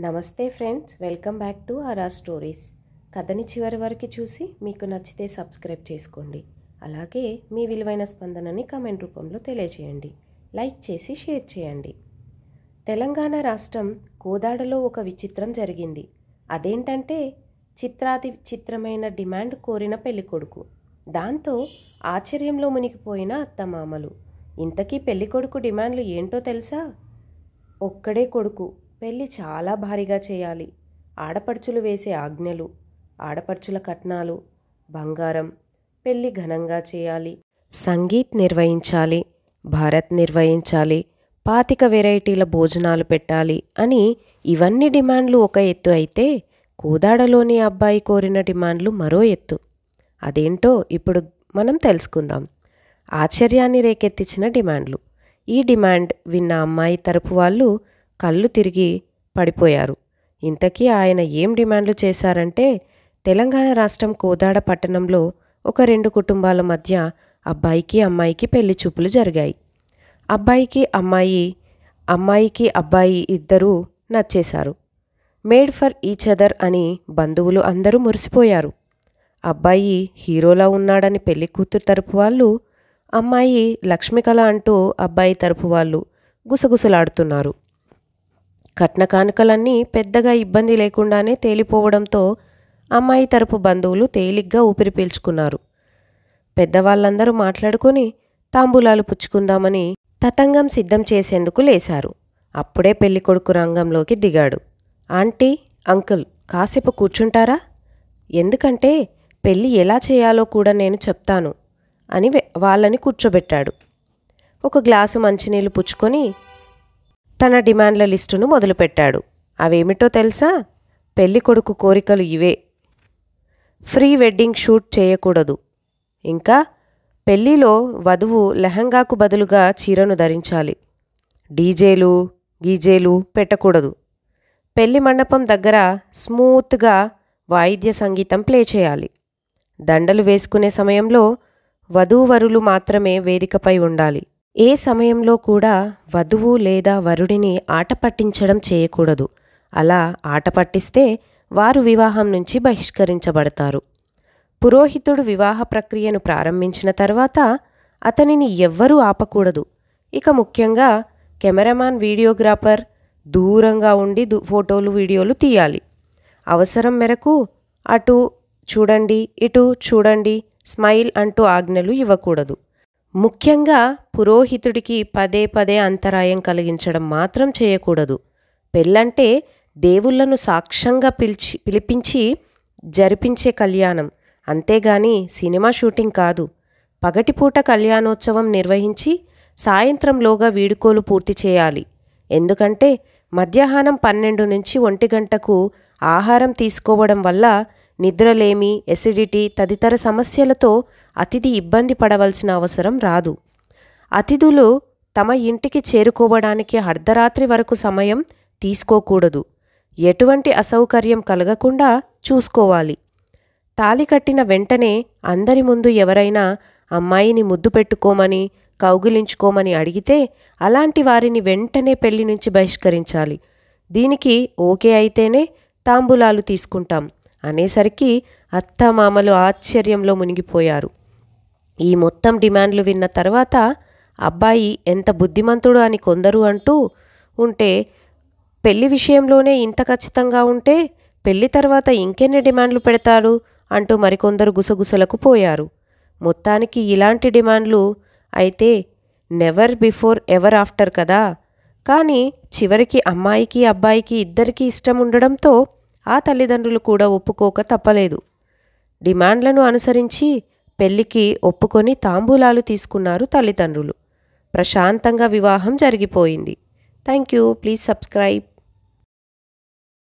నమస్తే friends, welcome back to RR stories. కథని చివరి వరకు చూసి మీకు నచ్చితే సబ్స్క్రైబ్ చేసుకోండి. అలాగే మీ విలువైన స్పందనని కామెంట్ రూపంలో తెలియజేయండి. లైక్ చేసి షేర్ చేయండి. తెలంగాణ రాష్ట్రం కోదాడలో ఒక విచిత్రం జరిగింది. అదేంటంటే చిత్రాతి చిత్రమైన డిమాండ్ కోరిన పెళ్ళికొడుకు. దాంతో ఆశ్చర్యంలో మునిగిపోయిన అత్తమామలు. ఇంతకీ పెళ్ళికొడుకు డిమాండ్లు ఏంటో తెలుసా? ఒక్కడే కొడుకు, పెళ్ళి చాలా భారీగా చేయాలి, ఆడపడుచులు వేసే ఆజ్ఞలు, ఆడపడుచుల కట్నాలు, బంగారం, పెళ్ళి ఘనంగా చేయాలి, సంగీత్ నిర్వహించాలి, భారత్ నిర్వహించాలి, 25 వెరైటీల భోజనాలు పెట్టాలి అని ఇవన్నీ డిమాండ్లు ఒక ఎత్తు అయితే, కోదాడలోని అబ్బాయి కోరిన డిమాండ్లు మరో ఎత్తు. అదేంటో ఇప్పుడు మనం తెలుసుకుందాం. ఆశ్చర్యాన్ని రేకెత్తించిన డిమాండ్లు. ఈ డిమాండ్ విన్న అమ్మాయి తరపు వాళ్ళు కళ్ళు తిరిగి పడిపోయారు. ఇంతకీ ఆయన ఏం డిమాండ్లు చేశారంటే, తెలంగాణ రాష్ట్రం కోదాడ పట్టణంలో ఒక 2 కుటుంబాల మధ్య అబ్బాయికి అమ్మాయికి పెళ్లి చూపులు జరిగాయి. అబ్బాయికి అబ్బాయి ఇద్దరూ నచ్చేశారు. మేడ్ ఫర్ ఈచ్ అదర్ అని బంధువులు అందరూ మురిసిపోయారు. అబ్బాయి హీరోలా ఉన్నాడని పెళ్లి కూతురు తరపు వాళ్ళు, అమ్మాయి లక్ష్మికళ అంటూ అబ్బాయి తరపు వాళ్ళు గుసగుసలాడుతున్నారు. కట్న కానుకలన్నీ పెద్దగా ఇబ్బంది లేకుండానే తేలిపోవడంతో అమ్మాయి తరపు బంధువులు తేలిగ్గా ఊపిరి పీల్చుకున్నారు. పెద్దవాళ్ళందరూ మాట్లాడుకుని తాంబూలాలు పుచ్చుకుందామని తతంగం సిద్ధం చేసేందుకు లేశారు. అప్పుడే పెళ్ళికొడుకు రంగంలోకి దిగాడు. ఆంటీ, అంకుల్, కాసేపు కూర్చుంటారా? ఎందుకంటే పెళ్ళి ఎలా చేయాలో కూడా నేను చెప్తాను అని వాళ్ళని కూర్చోబెట్టాడు. ఒక గ్లాసు మంచినీళ్ళు పుచ్చుకొని తన డిమాండ్ల లిస్టును మొదలుపెట్టాడు. అవేమిటో తెలుసా? పెళ్ళికొడుకు కోరికలు ఇవే: ఫ్రీ వెడ్డింగ్ షూట్ చేయకూడదు, ఇంకా పెళ్ళిలో వధువు లెహంగాకు బదులుగా చీరను ధరించాలి, గీజేలు పెట్టకూడదు, పెళ్లి మండపం దగ్గర స్మూత్గా వాయిద్య సంగీతం ప్లే చేయాలి, దండలు వేసుకునే సమయంలో వధూవరులు మాత్రమే వేదికపై ఉండాలి, ఏ సమయంలో కూడా వధువు లేదా వరుడిని ఆట పట్టించడం చేయకూడదు, అలా ఆట పట్టిస్తే వారు వివాహం నుంచి బహిష్కరించబడతారు. పురోహితుడు వివాహ ప్రక్రియను ప్రారంభించిన తర్వాత అతనిని ఎవ్వరూ ఆపకూడదు. ఇక ముఖ్యంగా కెమెరామాన్, వీడియోగ్రాఫర్ దూరంగా ఉండి ఫోటోలు వీడియోలు తీయాలి. అవసరం మేరకు అటు చూడండి, ఇటు చూడండి, స్మైల్ అంటూ ఆజ్ఞలు ఇవ్వకూడదు. ముఖ్యంగా పురోహితుడికి పదే పదే అంతరాయం కలిగించడం మాత్రం చేయకూడదు. పెళ్ళంటే దేవుళ్లను సాక్ష్యంగా పిలిపించి జరిపించే కళ్యాణం, అంతేగాని సినిమా షూటింగ్ కాదు. పగటిపూట కళ్యాణోత్సవం నిర్వహించి సాయంత్రంలోగా వీడుకోలు పూర్తి చేయాలి. ఎందుకంటే మధ్యాహ్నం 12 నుంచి 1 గంటకు ఆహారం తీసుకోవడం వల్ల నిద్రలేమి, ఎసిడిటీ తదితర సమస్యలతో అతిథి ఇబ్బంది పడవలసిన అవసరం రాదు. అతిథులు తమ ఇంటికి చేరుకోవడానికి అర్ధరాత్రి వరకు సమయం తీసుకోకూడదు. ఎటువంటి అసౌకర్యం కలగకుండా చూసుకోవాలి. తాళి కట్టిన వెంటనే అందరి ముందు ఎవరైనా అమ్మాయిని ముద్దు పెట్టుకోమని, కౌగిలించుకోమని అడిగితే అలాంటి వారిని వెంటనే పెళ్లి నుంచి బహిష్కరించాలి. దీనికి ఓకే అయితేనే తాంబూలాలు తీసుకుంటాం అనేసరికి అత్తమామలు ఆశ్చర్యంలో మునిగిపోయారు. ఈ మొత్తం డిమాండ్లు విన్న తర్వాత అబ్బాయి ఎంత బుద్ధిమంతుడు అని కొందరు అంటూ ఉంటే, పెళ్లి విషయంలోనే ఇంత ఖచ్చితంగా ఉంటే పెళ్లి తర్వాత ఇంకెన్ని డిమాండ్లు పెడతారు అంటూ మరికొందరు గుసగుసలకు పోయారు. మొత్తానికి ఇలాంటి డిమాండ్లు అయితే నెవర్ బిఫోర్ ఎవర్ ఆఫ్టర్ కదా. కానీ చివరికి అమ్మాయికి అబ్బాయికి ఇద్దరికీ ఇష్టం ఉండడంతో ఆ తల్లిదండ్రులు కూడా ఒప్పుకోక తప్పలేదు. డిమాండ్లను అనుసరించి పెళ్లికి ఒప్పుకొని తాంబూలాలు తీసుకున్నారు తల్లిదండ్రులు. ప్రశాంతంగా వివాహం జరిగిపోయింది. Thank you. Please subscribe.